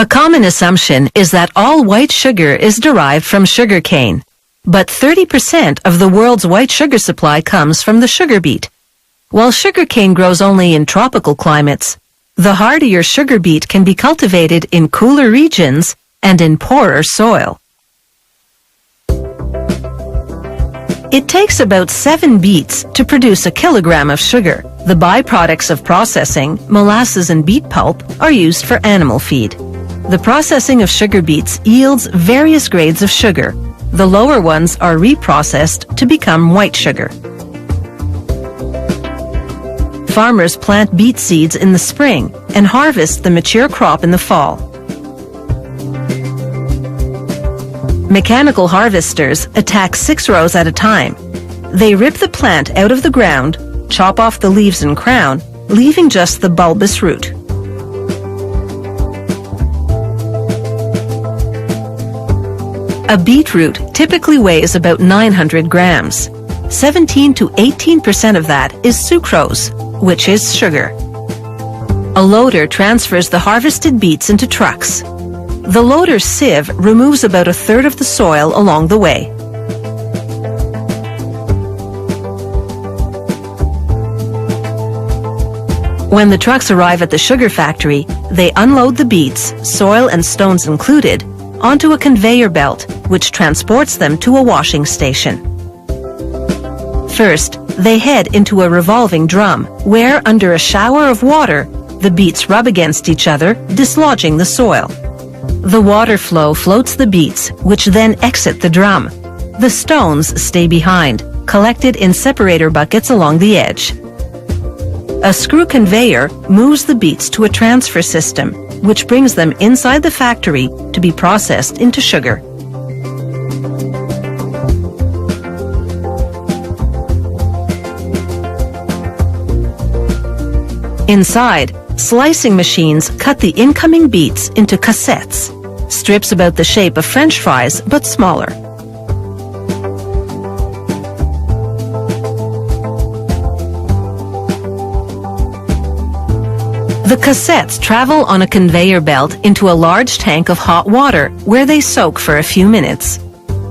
A common assumption is that all white sugar is derived from sugar cane, but 30% of the world's white sugar supply comes from the sugar beet. While sugar cane grows only in tropical climates, the hardier sugar beet can be cultivated in cooler regions and in poorer soil. It takes about 7 beets to produce a kilogram of sugar. The byproducts of processing, molasses and beet pulp, are used for animal feed. The processing of sugar beets yields various grades of sugar. The lower ones are reprocessed to become white sugar. Farmers plant beet seeds in the spring and harvest the mature crop in the fall. Mechanical harvesters attack 6 rows at a time. They rip the plant out of the ground, chop off the leaves and crown, leaving just the bulbous root. A beetroot typically weighs about 900 grams. 17 to 18% of that is sucrose, which is sugar. A loader transfers the harvested beets into trucks. The loader's sieve removes about a third of the soil along the way. When the trucks arrive at the sugar factory, they unload the beets, soil and stones included, onto a conveyor belt, which transports them to a washing station. First, they head into a revolving drum, where, under a shower of water, the beets rub against each other, dislodging the soil. The water flow floats the beets, which then exit the drum. The stones stay behind, collected in separator buckets along the edge. A screw conveyor moves the beets to a transfer system, which brings them inside the factory to be processed into sugar. Inside, slicing machines cut the incoming beets into cassettes, strips about the shape of French fries but smaller. The cassettes travel on a conveyor belt into a large tank of hot water where they soak for a few minutes.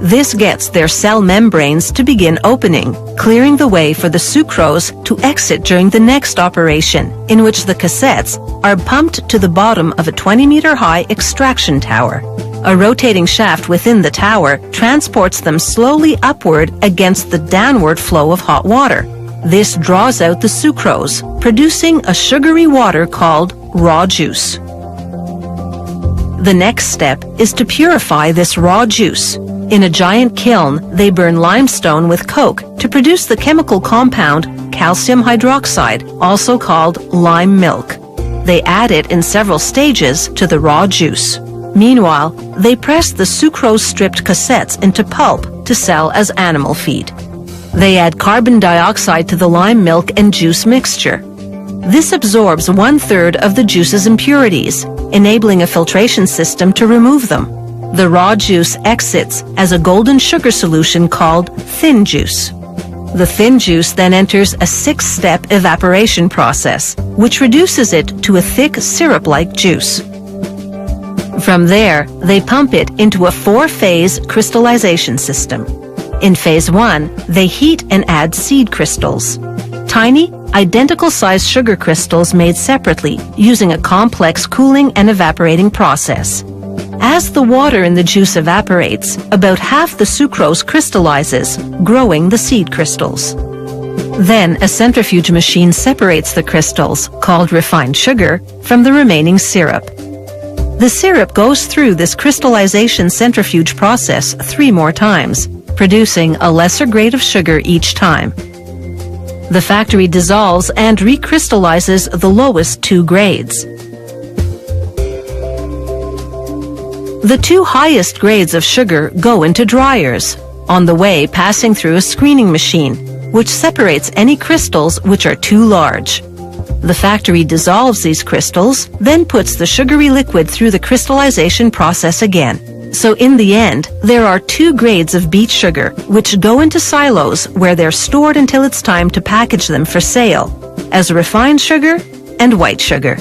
This gets their cell membranes to begin opening, clearing the way for the sucrose to exit during the next operation, in which the cassettes are pumped to the bottom of a 20-meter-high extraction tower. A rotating shaft within the tower transports them slowly upward against the downward flow of hot water. This draws out the sucrose, producing a sugary water called raw juice. The next step is to purify this raw juice. In a giant kiln, they burn limestone with coke to produce the chemical compound calcium hydroxide, also called lime milk. They add it in several stages to the raw juice. Meanwhile, they press the sucrose-stripped cassettes into pulp to sell as animal feed. They add carbon dioxide to the lime milk and juice mixture. This absorbs 1/3 of the juice's impurities, enabling a filtration system to remove them. The raw juice exits as a golden sugar solution called thin juice. The thin juice then enters a 6-step evaporation process, which reduces it to a thick syrup-like juice. From there, they pump it into a 4-phase crystallization system. In phase 1, they heat and add seed crystals. Tiny, identical-sized sugar crystals made separately using a complex cooling and evaporating process. As the water in the juice evaporates, about half the sucrose crystallizes, growing the seed crystals. Then a centrifuge machine separates the crystals, called refined sugar, from the remaining syrup. The syrup goes through this crystallization centrifuge process 3 more times, producing a lesser grade of sugar each time. The factory dissolves and recrystallizes the lowest 2 grades. The 2 highest grades of sugar go into dryers, on the way passing through a screening machine, which separates any crystals which are too large. The factory dissolves these crystals, then puts the sugary liquid through the crystallization process again. So in the end, there are 2 grades of beet sugar, which go into silos where they're stored until it's time to package them for sale, as refined sugar and white sugar.